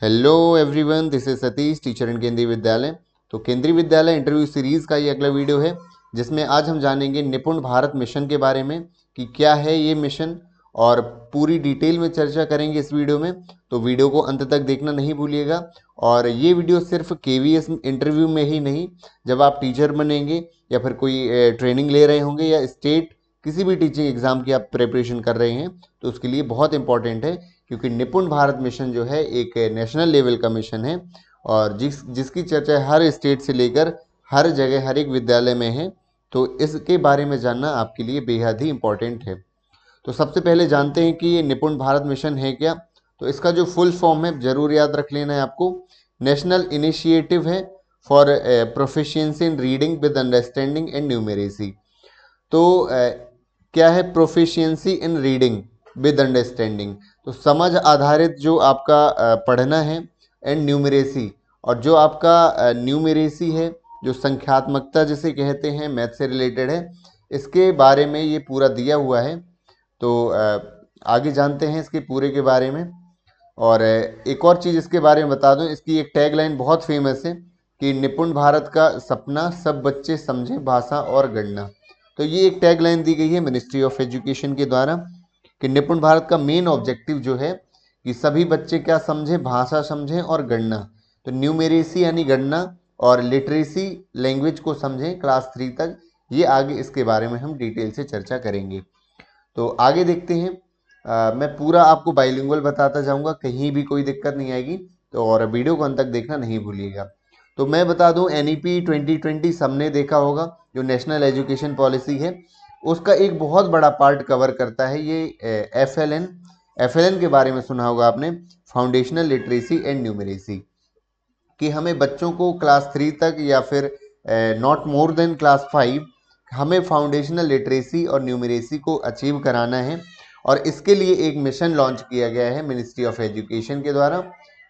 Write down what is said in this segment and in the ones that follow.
Hello everyone, this is Satish, teacher इन केंद्रीय विद्यालय। तो केंद्रीय विद्यालय इंटरव्यू सीरीज का ये अगला वीडियो है जिसमें आज हम जानेंगे निपुण भारत मिशन के बारे में कि क्या है ये मिशन, और पूरी डिटेल में चर्चा करेंगे इस वीडियो में। तो वीडियो को अंत तक देखना नहीं भूलिएगा। और ये वीडियो सिर्फ केवीएस इंटरव्यू में ही नहीं, जब आप टीचर बनेंगे या फिर कोई ट्रेनिंग ले रहे होंगे या स्टेट किसी भी टीचिंग एग्जाम की आप प्रिपरेशन कर रहे हैं तो उसके लिए बहुत इंपॉर्टेंट है, क्योंकि निपुण भारत मिशन जो है एक नेशनल लेवल का मिशन है और जिसकी चर्चा हर स्टेट से लेकर हर जगह हर एक विद्यालय में है। तो इसके बारे में जानना आपके लिए बेहद ही इम्पोर्टेंट है। तो सबसे पहले जानते हैं कि ये निपुण भारत मिशन है क्या। तो इसका जो फुल फॉर्म है जरूर याद रख लेना है आपको। नेशनल इनिशिएटिव है for proficiency in reading with understanding and numeracy. तो क्या है proficiency in reading with understanding? तो समझ आधारित जो आपका पढ़ना है, एंड न्यूमरेसी, और जो आपका न्यूमरेसी है, जो संख्यात्मकता जिसे कहते हैं, मैथ से रिलेटेड है, इसके बारे में ये पूरा दिया हुआ है। तो आगे जानते हैं इसके पूरे के बारे में। और एक और चीज़ इसके बारे में बता दूं, इसकी एक टैगलाइन बहुत फेमस है कि निपुण भारत का सपना, सब बच्चे समझें भाषा और गणना। तो ये एक टैगलाइन दी गई है मिनिस्ट्री ऑफ एजुकेशन के द्वारा कि निपुण भारत का मेन ऑब्जेक्टिव जो है कि सभी बच्चे क्या समझें, भाषा समझें और गणना। तो न्यूमेरेसी यानी गणना और लिटरेसी लैंग्वेज को समझें क्लास 3 तक। ये आगे इसके बारे में हम डिटेल से चर्चा करेंगे। तो आगे देखते हैं। मैं पूरा आपको बाइलिंगुअल बताता जाऊंगा, कहीं भी कोई दिक्कत नहीं आएगी। तो और वीडियो को अंत तक देखना नहीं भूलिएगा। तो मैं बता दूं, एनईपी 2020 सबने देखा होगा, जो नेशनल एजुकेशन पॉलिसी है उसका एक बहुत बड़ा पार्ट कवर करता है ये एफएलएन। एफएलएन के बारे में सुना होगा आपने, फाउंडेशनल लिटरेसी एंड न्यूमरेसी, कि हमें बच्चों को क्लास 3 तक या फिर नॉट मोर देन क्लास 5 हमें फाउंडेशनल लिटरेसी और न्यूमरेसी को अचीव कराना है। और इसके लिए एक मिशन लॉन्च किया गया है मिनिस्ट्री ऑफ एजुकेशन के द्वारा,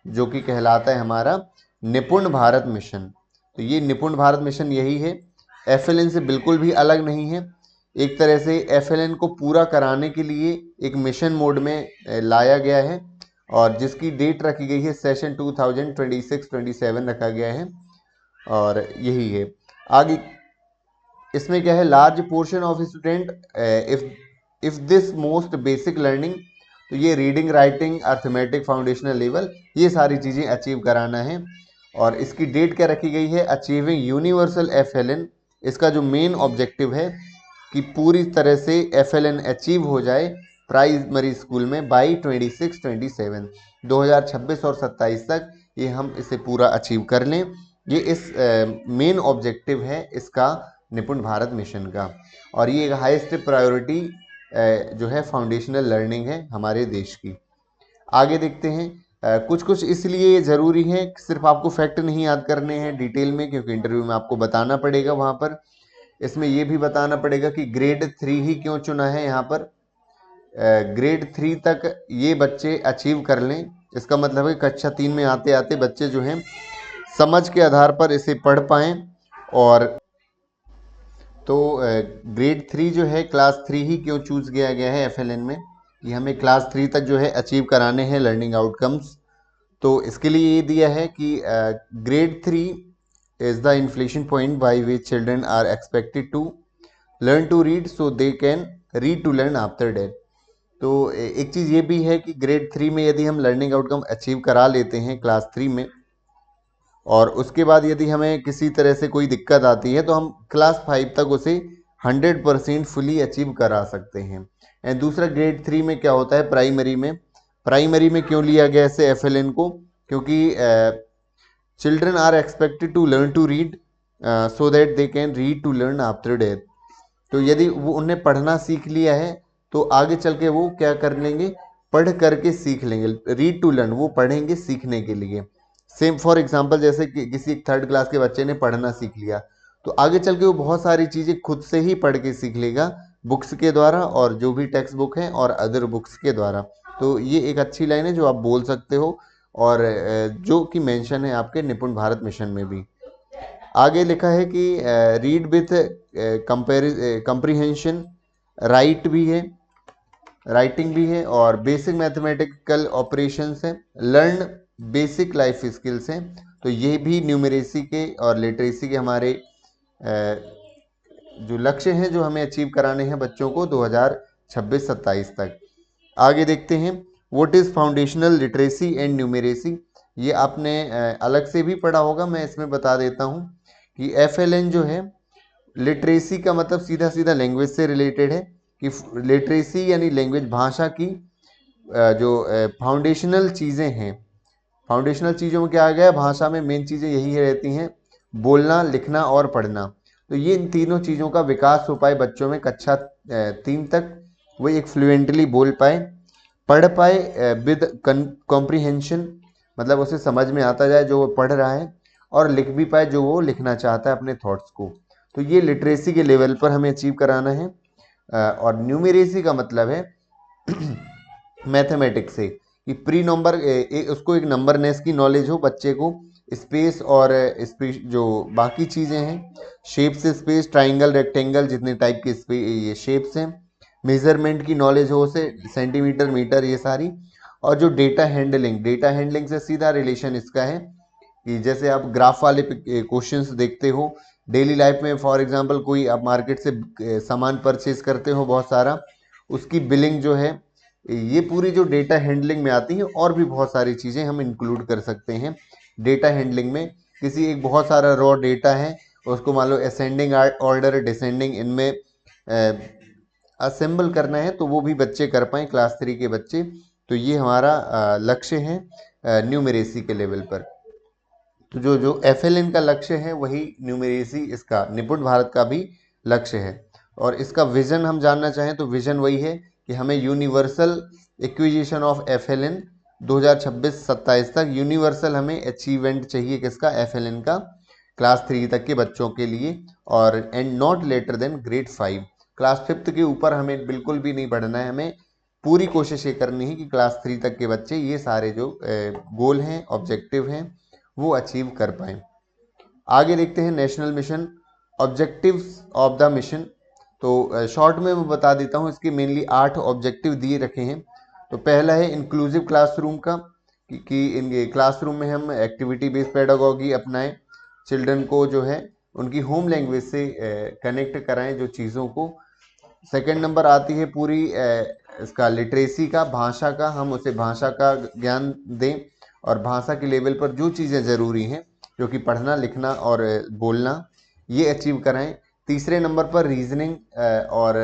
जो कि कहलाता है हमारा निपुण भारत मिशन। तो ये निपुण भारत मिशन यही है, एफएलएन से बिल्कुल भी अलग नहीं है। एक तरह से एफएलएन को पूरा कराने के लिए एक मिशन मोड में लाया गया है, और जिसकी डेट रखी गई है सेशन 2026-27 रखा गया है, और यही है। आगे इसमें क्या है, large portion of student if this most basic learning. तो ये reading, writing, arithmetic, foundational level, ये सारी चीज़ें अचीव कराना है। और इसकी डेट क्या रखी गई है, अचीविंग यूनिवर्सल एफएलएन। इसका जो मेन ऑब्जेक्टिव है कि पूरी तरह से एफएलएन अचीव हो जाए प्राइमरी स्कूल में बाई 2026 और 27 तक, ये हम इसे पूरा अचीव कर लें। ये इस मेन ऑब्जेक्टिव है इसका, निपुण भारत मिशन का। और ये एक हाईएस्ट प्रायोरिटी जो है फाउंडेशनल लर्निंग है हमारे देश की। आगे देखते हैं। कुछ कुछ इसलिए ज़रूरी है, सिर्फ आपको फैक्ट नहीं याद करने हैं डिटेल में, क्योंकि इंटरव्यू में आपको बताना पड़ेगा वहाँ पर। इसमें ये भी बताना पड़ेगा कि ग्रेड 3 ही क्यों चुना है यहाँ पर। ग्रेड 3 तक ये बच्चे अचीव कर लें, इसका मतलब है कक्षा 3 में आते आते बच्चे जो हैं समझ के आधार पर इसे पढ़ पाएँ। और तो ग्रेड 3 जो है, क्लास 3 ही क्यों चूज़ किया गया है एफएलएन में, कि हमें क्लास 3 तक जो है अचीव कराने हैं लर्निंग आउटकम्स। तो इसके लिए ये दिया है कि grade 3 is the inflection point by which children are expected to learn to read so they can read to learn after that. तो एक चीज़ ये भी है कि ग्रेड 3 में यदि हम लर्निंग आउटकम अचीव करा लेते हैं क्लास 3 में, और उसके बाद यदि हमें किसी तरह से कोई दिक्कत आती है तो हम क्लास 5 तक उसे 100% फुली अचीव करा सकते हैं। एंड दूसरा, ग्रेड 3 में क्या होता है, प्राइमरी में क्यों लिया गया इसे एफएलएन को, क्योंकि children are expected to learn to read so that they can read to learn after that. तो यदि वो उन्हें पढ़ना सीख लिया है तो आगे चल के वो क्या कर लेंगे, पढ़ करके सीख लेंगे। रीड टू लर्न, वो पढ़ेंगे सीखने के लिए। सेम फॉर एग्जांपल, जैसे कि किसी 3rd क्लास के बच्चे ने पढ़ना सीख लिया तो आगे चल के वो बहुत सारी चीज़ें खुद से ही पढ़ के सीख लेगा, बुक्स के द्वारा और जो भी टेक्स्ट बुक है और अदर बुक्स के द्वारा। तो ये एक अच्छी लाइन है जो आप बोल सकते हो, और जो कि मेंशन है आपके निपुण भारत मिशन में भी। आगे लिखा है कि रीड विथ कंप्रीहेंशन, राइट भी है, राइटिंग भी है, और बेसिक मैथमेटिकल ऑपरेशंस है, लर्न बेसिक लाइफ स्किल्स हैं। तो ये भी न्यूमरेसी के और लिटरेसी के हमारे जो लक्ष्य हैं जो हमें अचीव कराने हैं बच्चों को 2026-27 तक। आगे देखते हैं what is foundational literacy and numeracy. ये आपने अलग से भी पढ़ा होगा, मैं इसमें बता देता हूँ कि FLN जो है, लिटरेसी का मतलब सीधा सीधा लैंग्वेज से रिलेटेड है कि लिटरेसी यानी लैंग्वेज, भाषा की जो फाउंडेशनल चीज़ें हैं। फाउंडेशनल चीज़ों में क्या आ गया, भाषा में मेन चीज़ें यही रहती हैं, बोलना, लिखना और पढ़ना। तो ये इन तीनों चीज़ों का विकास हो पाए बच्चों में कक्षा 3 तक, वो एक फ्लुएंटली बोल पाए, पढ़ पाए विद कॉम्प्रीहेंशन, मतलब उसे समझ में आता जाए जो वो पढ़ रहा है, और लिख भी पाए जो वो लिखना चाहता है अपने थॉट्स को। तो ये लिटरेसी के लेवल पर हमें अचीव कराना है। और न्यूमेरेसी का मतलब है मैथमेटिक्स से कि प्री नंबर उसको एक नंबरनेस की नॉलेज हो बच्चे को, स्पेस और स्पेस जो बाकी चीज़ें हैं, शेप से स्पेस, ट्राइंगल, रेक्टेंगल, जितने टाइप के ये शेप्स हैं, मेजरमेंट की नॉलेज हो उसे, सेंटीमीटर, मीटर, ये सारी। और जो डेटा हैंडलिंग से सीधा रिलेशन इसका है कि जैसे आप ग्राफ वाले क्वेश्चंस देखते हो डेली लाइफ में, फॉर एग्जांपल कोई आप मार्केट से सामान परचेज करते हो बहुत सारा, उसकी बिलिंग जो है, ये पूरी जो डेटा हैंडलिंग में आती है। और भी बहुत सारी चीज़ें हम इंक्लूड कर सकते हैं डेटा हैंडलिंग में। किसी एक बहुत सारा रॉ डेटा है, उसको मान लो असेंडिंग ऑर्डर, डिसेंडिंग, इनमें असेंबल करना है, तो वो भी बच्चे कर पाएँ, क्लास 3 के बच्चे। तो ये हमारा लक्ष्य है न्यूमेरेसी के लेवल पर। तो जो जो FLN का लक्ष्य है वही न्यूमेरेसी, इसका निपुण भारत का भी लक्ष्य है। और इसका विजन हम जानना चाहें तो विजन वही है कि हमें यूनिवर्सल एक्विजिशन ऑफ FLN 2026-27 तक यूनिवर्सल हमें अचीवमेंट चाहिए, किसका, FLN का, क्लास 3 तक के बच्चों के लिए। और and not later than grade 5, class 5 के ऊपर हमें बिल्कुल भी नहीं बढ़ना है। हमें पूरी कोशिश ये करनी है कि क्लास 3 तक के बच्चे ये सारे जो गोल हैं, ऑब्जेक्टिव हैं, वो अचीव कर पाएँ। आगे देखते हैं national mission objectives of the mission. तो शॉर्ट में मैं बता देता हूँ, इसके मेनली 8 ऑब्जेक्टिव दिए रखे हैं। तो पहला है इंक्लूसिव क्लासरूम का, कि इन क्लासरूम में हम एक्टिविटी बेस्ड पेडागॉजी अपनाएं, चिल्ड्रन को जो है उनकी होम लैंग्वेज से कनेक्ट कराएं जो चीज़ों को। सेकंड नंबर आती है पूरी इसका लिटरेसी का, भाषा का, हम उसे भाषा का ज्ञान दें और भाषा के लेवल पर जो चीज़ें ज़रूरी हैं, जो कि पढ़ना, लिखना और बोलना, ये अचीव कराएं। तीसरे नंबर पर रीजनिंग और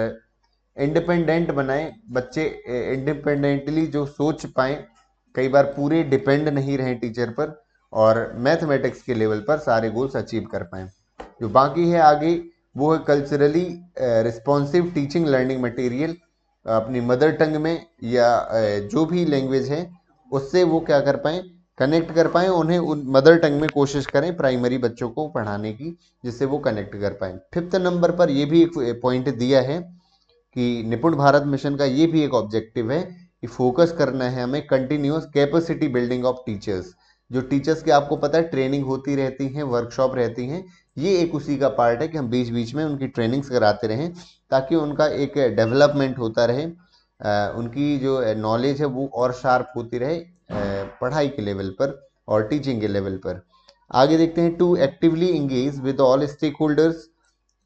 इंडिपेंडेंट बनाएं, बच्चे इंडिपेंडेंटली जो सोच पाएं, कई बार पूरे डिपेंड नहीं रहें टीचर पर, और मैथमेटिक्स के लेवल पर सारे गोल्स अचीव कर पाएं। जो बाकी है आगे, वो है culturally responsive teaching learning material, अपनी मदर टंग में या जो भी लैंग्वेज है उससे वो क्या कर पाएँ, कनेक्ट कर पाएँ, उन्हें उन मदर टंग में कोशिश करें प्राइमरी बच्चों को पढ़ाने की, जिससे वो कनेक्ट कर पाएँ। 5th नंबर पर ये भी एक पॉइंट दिया है कि निपुण भारत मिशन का ये भी एक ऑब्जेक्टिव है कि फोकस करना है हमें continuous capacity building of teachers. जो टीचर्स की आपको पता है ट्रेनिंग होती रहती हैं, वर्कशॉप रहती हैं, ये एक उसी का पार्ट है कि हम बीच बीच में उनकी ट्रेनिंग्स कराते रहें, ताकि उनका एक डेवलपमेंट होता रहे, उनकी जो नॉलेज है वो और शार्प होती रहे पढ़ाई के लेवल पर और टीचिंग के लेवल पर। आगे देखते हैं to actively engage with all stakeholders,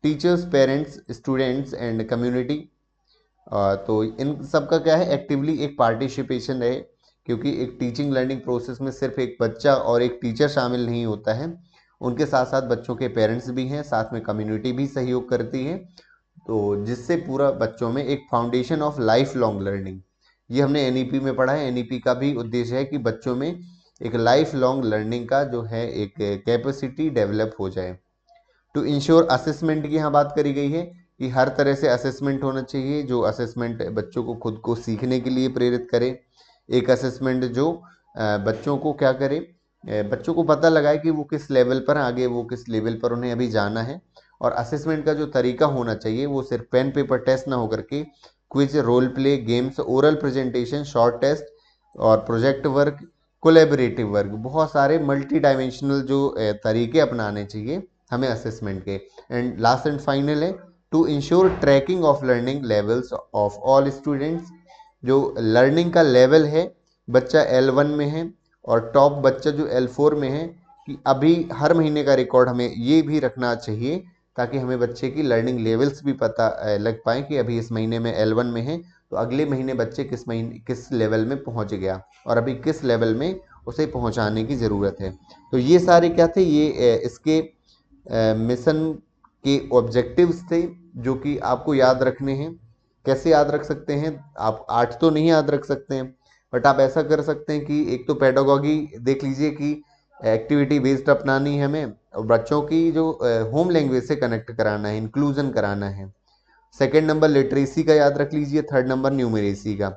teachers, parents, students and community. तो इन सब का क्या है, एक्टिवली एक पार्टिसिपेशन रहे, क्योंकि एक टीचिंग लर्निंग प्रोसेस में सिर्फ एक बच्चा और एक टीचर शामिल नहीं होता है, उनके साथ साथ बच्चों के पेरेंट्स भी हैं, साथ में कम्युनिटी भी सहयोग करती है। तो जिससे पूरा बच्चों में एक foundation of life long learning, ये हमने NEP में पढ़ा है। NEP का भी उद्देश्य है कि बच्चों में एक लाइफ लॉन्ग लर्निंग का जो है एक कैपेसिटी डेवलप हो जाए। टू इंश्योर असेसमेंट की यहाँ बात करी गई है कि हर तरह से असेसमेंट होना चाहिए, जो असेसमेंट बच्चों को खुद को सीखने के लिए प्रेरित करे। एक असेसमेंट जो बच्चों को क्या करे, बच्चों को पता लगाए कि वो किस लेवल पर, आगे वो किस लेवल पर उन्हें अभी जाना है। और असेसमेंट का जो तरीका होना चाहिए वो सिर्फ पेन पेपर टेस्ट ना होकर के quiz, role play, games, oral presentation, short test और प्रोजेक्ट वर्क, कोलेबरेटिव वर्क, बहुत सारे मल्टी डायमेंशनल जो तरीके अपनाने चाहिए हमें असेसमेंट के। एंड लास्ट एंड फाइनल है to ensure tracking of learning levels of all students. जो लर्निंग का लेवल है, बच्चा L1 में है और टॉप बच्चा जो L4 में है कि अभी हर महीने का रिकॉर्ड हमें ये भी रखना चाहिए ताकि हमें बच्चे की लर्निंग लेवल्स भी पता लग पाए कि अभी इस महीने में L1 में है तो अगले महीने बच्चे किस लेवल में पहुंच गया और अभी किस लेवल में उसे पहुंचाने की ज़रूरत है। तो ये सारे क्या थे, ये इसके मिशन के ऑब्जेक्टिव्स थे जो कि आपको याद रखने हैं। कैसे याद रख सकते हैं, आप 8 तो नहीं याद रख सकते हैं, बट आप ऐसा कर सकते हैं कि एक तो पेडागॉजी देख लीजिए कि एक्टिविटी बेस्ड अपनानी है हमें और बच्चों की जो होम लैंग्वेज से कनेक्ट कराना है, इंक्लूजन कराना है। सेकंड नंबर लिटरेसी का याद रख लीजिए, थर्ड नंबर न्यूमरेसी का।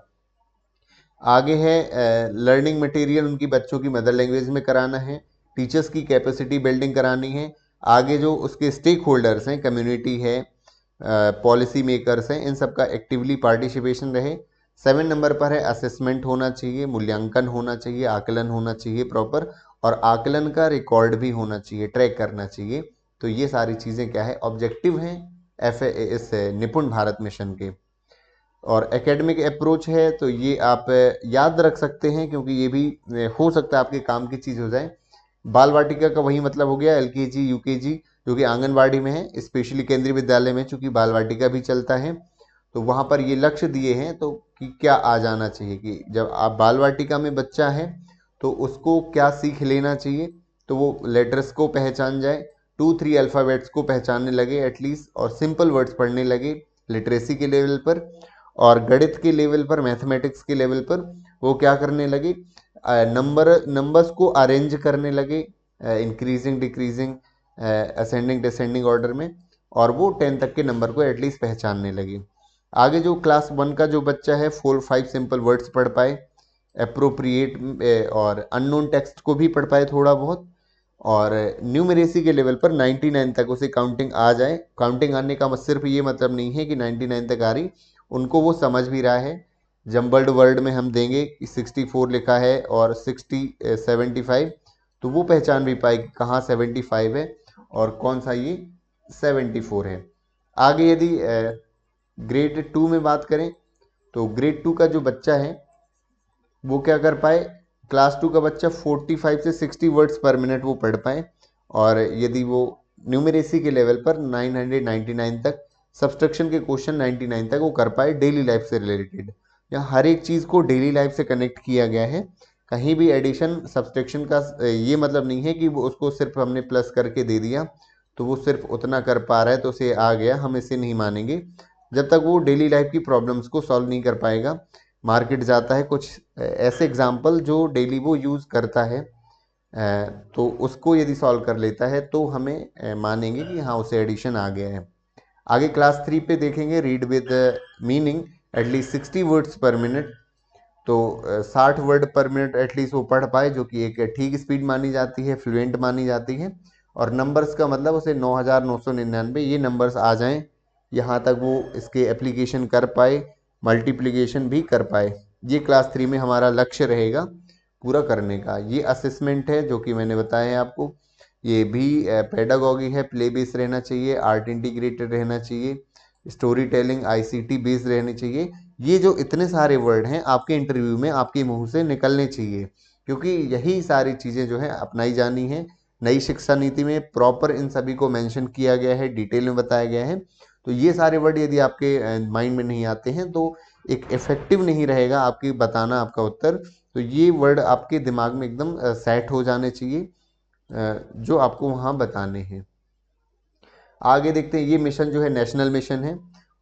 आगे है लर्निंग मटेरियल उनकी बच्चों की मदर लैंग्वेज में कराना है, टीचर्स की कैपेसिटी बिल्डिंग करानी है। आगे जो उसके स्टेक होल्डर्स हैं, कम्युनिटी है, पॉलिसी मेकर्स हैं, इन सब का एक्टिवली पार्टिसिपेशन रहे। 7 नंबर पर है असेसमेंट होना चाहिए, मूल्यांकन होना चाहिए, आकलन होना चाहिए प्रॉपर, और आकलन का रिकॉर्ड भी होना चाहिए, ट्रैक करना चाहिए। तो ये सारी चीज़ें क्या है, ऑब्जेक्टिव हैं इस निपुण भारत मिशन के। और एकेडमिक अप्रोच है तो ये आप याद रख सकते हैं क्योंकि ये भी हो सकता है आपके काम की चीज़ हो जाए। बाल वाटिका का वही मतलब हो गया, LKG UKG जो कि आंगनबाड़ी में है, स्पेशली केंद्रीय विद्यालय में चूंकि बाल वाटिका भी चलता है तो वहाँ पर ये लक्ष्य दिए हैं तो कि क्या आ जाना चाहिए कि जब आप बाल वाटिका में बच्चा है तो उसको क्या सीख लेना चाहिए, तो वो लेटर्स को पहचान जाए, 2-3 अल्फ़ाबेट्स को पहचानने लगे एटलीस्ट, और सिंपल वर्ड्स पढ़ने लगे लिटरेसी के लेवल पर, और गणित के लेवल पर, मैथमेटिक्स के लेवल पर वो क्या करने लगे, नंबर्स को अरेंज करने लगे increasing decreasing ascending descending order में, और वो 10 तक के नंबर को एटलीस्ट पहचानने लगे। आगे जो क्लास 1 का जो बच्चा है 4-5 सिंपल वर्ड्स पढ़ पाए, अप्रोप्रिएट और अननोन टेक्स्ट को भी पढ़ पाए थोड़ा बहुत, और न्यूमरेसी के लेवल पर 99 तक उसे काउंटिंग आ जाए। काउंटिंग आने का सिर्फ ये मतलब नहीं है कि 99 तक आ रही, उनको वो समझ भी रहा है। जम्बल्ड वर्ड में हम देंगे कि 64 लिखा है और 75, तो वो पहचान भी पाए कि कहाँ 75 है और कौन सा ये 74 है। आगे यदि ग्रेड 2 में बात करें तो ग्रेड 2 का जो बच्चा है वो क्या कर पाए, क्लास 2 का बच्चा 45 से 60 वर्ड्स पर मिनट वो पढ़ पाए, और यदि वो न्यूमरेसी के लेवल पर 999 तक, सब्सट्रैक्शन के क्वेश्चन 99 तक वो कर पाए डेली लाइफ से रिलेटेड। यहाँ हर एक चीज़ को डेली लाइफ से कनेक्ट किया गया है, कहीं भी एडिशन सब्सट्रैक्शन का ये मतलब नहीं है कि वो उसको सिर्फ हमने प्लस करके दे दिया तो वो सिर्फ उतना कर पा रहा है तो उसे आ गया, हम इसे नहीं मानेंगे जब तक वो डेली लाइफ की प्रॉब्लम्स को सॉल्व नहीं कर पाएगा। मार्केट जाता है कुछ ऐसे एग्जाम्पल जो डेली वो यूज़ करता है, तो उसको यदि सॉल्व कर लेता है तो हमें मानेंगे कि हाँ उसे एडिशन आ गया है। आगे क्लास 3 पे देखेंगे read with meaning at least 60 words पर मिनट, तो 60 वर्ड पर मिनट एटलीस्ट वो पढ़ पाए जो कि एक ठीक स्पीड मानी जाती है, फ्लुएंट मानी जाती है। और नंबर्स का मतलब उसे 9999 ये नंबर्स आ जाएं, यहाँ तक वो इसके एप्लीकेशन कर पाए, मल्टीप्लिकेशन भी कर पाए। ये क्लास 3 में हमारा लक्ष्य रहेगा पूरा करने का। ये असेसमेंट है जो कि मैंने बताया है आपको, ये भी पेडागॉगी है, प्ले बेस्ड रहना चाहिए, आर्ट इंटीग्रेटेड रहना चाहिए, स्टोरी टेलिंग ICT बेस्ड रहनी चाहिए। ये जो इतने सारे वर्ड हैं आपके इंटरव्यू में आपके मुंह से निकलने चाहिए क्योंकि यही सारी चीज़ें जो है अपनाई जानी है। नई शिक्षा नीति में प्रॉपर इन सभी को मेंशन किया गया है, डिटेल में बताया गया है। तो ये सारे वर्ड यदि आपके माइंड में नहीं आते हैं तो एक इफेक्टिव नहीं रहेगा आपकी बताना आपका उत्तर। तो ये वर्ड आपके दिमाग में एकदम सेट हो जाने चाहिए जो आपको वहाँ बताने हैं। आगे देखते हैं, ये मिशन जो है नेशनल मिशन है,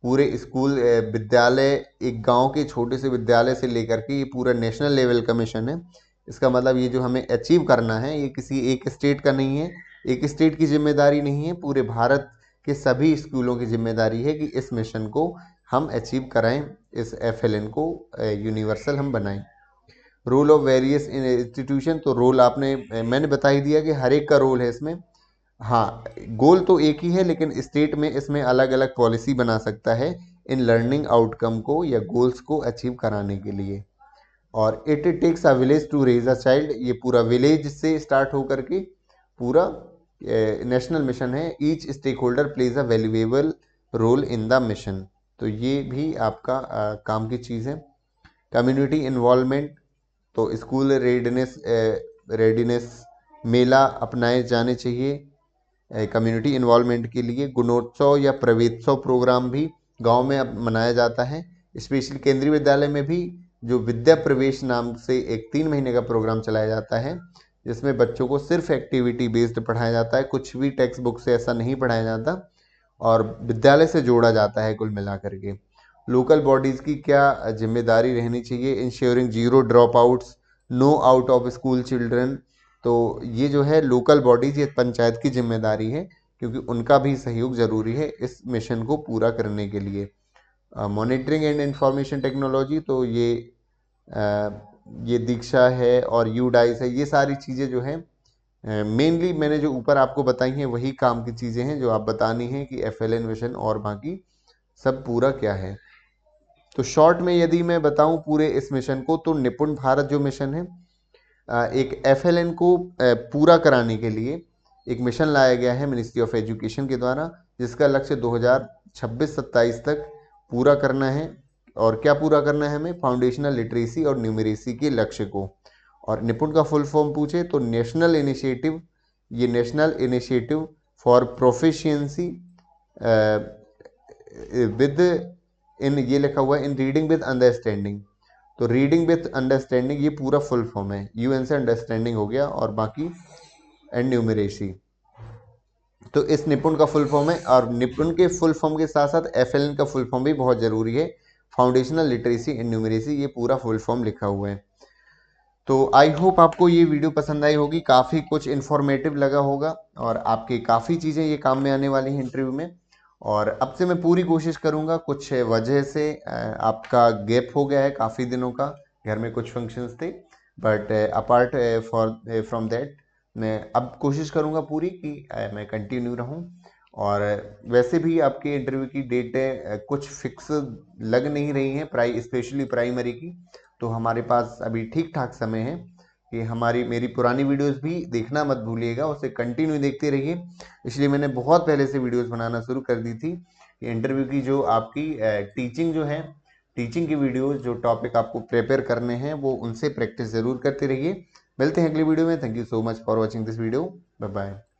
पूरे स्कूल विद्यालय, एक गांव के छोटे से विद्यालय से लेकर के ये पूरा नेशनल लेवल का मिशन है। इसका मतलब ये जो हमें अचीव करना है ये किसी एक स्टेट का नहीं है, एक स्टेट की जिम्मेदारी नहीं है, पूरे भारत के सभी स्कूलों की जिम्मेदारी है कि इस मिशन को हम अचीव कराएं, इस FLN को यूनिवर्सल हम बनाएं। रोल ऑफ वेरियस इंस्टीट्यूशन, तो रोल मैंने बता ही दिया कि हर एक का रोल है इसमें। हाँ, गोल तो एक ही है लेकिन स्टेट में इसमें अलग अलग पॉलिसी बना सकता है इन लर्निंग आउटकम को या गोल्स को अचीव कराने के लिए। और it takes a village to raise a child, ये पूरा विलेज से स्टार्ट होकर के पूरा नेशनल मिशन है। Each stakeholder plays a valuable role in the mission, तो ये भी आपका काम की चीज़ है। कम्युनिटी इन्वॉल्वमेंट, तो स्कूल रेडीनेस मेला अपनाए जाने चाहिए कम्युनिटी इन्वॉल्वमेंट के लिए। गुणोत्सव या प्रवेशोत्सव प्रोग्राम भी गांव में अब मनाया जाता है। स्पेशली केंद्रीय विद्यालय में भी जो विद्या प्रवेश नाम से एक 3 महीने का प्रोग्राम चलाया जाता है, जिसमें बच्चों को सिर्फ एक्टिविटी बेस्ड पढ़ाया जाता है, कुछ भी टेक्स्ट बुक से ऐसा नहीं पढ़ाया जाता और विद्यालय से जोड़ा जाता है कुल मिलाकर के। लोकल बॉडीज की क्या जिम्मेदारी रहनी चाहिए? Ensuring zero dropouts, no out of school children. तो ये जो है लोकल बॉडीज, ये पंचायत की जिम्मेदारी है, क्योंकि उनका भी सहयोग जरूरी है इस मिशन को पूरा करने के लिए। मॉनिटरिंग एंड इंफॉर्मेशन टेक्नोलॉजी, तो ये दीक्षा है और यूडाइस है, ये सारी चीज़ें जो हैं मेनली मैंने जो ऊपर आपको बताई हैं वही काम की चीज़ें हैं जो आप बतानी है कि FLN मिशन और बाकी सब पूरा क्या है। तो शॉर्ट में यदि मैं बताऊं पूरे इस मिशन को, तो निपुण भारत जो मिशन है, एक FLN को पूरा कराने के लिए एक मिशन लाया गया है मिनिस्ट्री ऑफ एजुकेशन के द्वारा, जिसका लक्ष्य 2026-27 तक पूरा करना है। और क्या पूरा करना है हमें? फाउंडेशनल लिटरेसी और न्यूमरेसी के लक्ष्य को। और निपुण का फुल फॉर्म पूछे तो नेशनल इनिशिएटिव, ये national initiative for proficiency with in, ये लिखा हुआ है इन रीडिंग विद अंडरस्टैंडिंग। तो रीडिंग विद अंडरस्टैंडिंग ये पूरा फुल फॉर्म है। UN से अंडरस्टैंडिंग हो गया और बाकी एंड न्यूमरेसी। तो इस निपुण का फुल फॉर्म है, और निपुण के फुल फॉर्म के साथ साथ FLN का फुल फॉर्म भी बहुत जरूरी है। फाउंडेशनल लिटरेसी एंड न्यूमरेसी, ये पूरा फुल फॉर्म लिखा हुआ है। तो आई होप आपको ये वीडियो पसंद आई होगी, काफ़ी कुछ इन्फॉर्मेटिव लगा होगा और आपके काफ़ी चीज़ें ये काम में आने वाली हैं इंटरव्यू में। और अब से मैं पूरी कोशिश करूँगा, कुछ वजह से आपका गैप हो गया है काफ़ी दिनों का, घर में कुछ फंक्शंस थे, बट अपार्ट फ्रॉम दैट मैं अब कोशिश करूँगा पूरी कि मैं कंटिन्यू रहूँ। और वैसे भी आपके इंटरव्यू की डेटें कुछ फिक्स लग नहीं रही हैं, स्पेशली प्राइमरी की। तो हमारे पास अभी ठीक ठाक समय है कि मेरी पुरानी वीडियोस भी देखना मत भूलिएगा, उसे कंटिन्यू देखते रहिए। इसलिए मैंने बहुत पहले से वीडियोस बनाना शुरू कर दी थी कि इंटरव्यू की जो आपकी टीचिंग जो है, टीचिंग की वीडियोस जो टॉपिक आपको प्रिपेयर करने हैं, वो उनसे प्रैक्टिस ज़रूर करते रहिए। मिलते हैं अगली वीडियो में। Thank you so much for watching this video. Bye bye.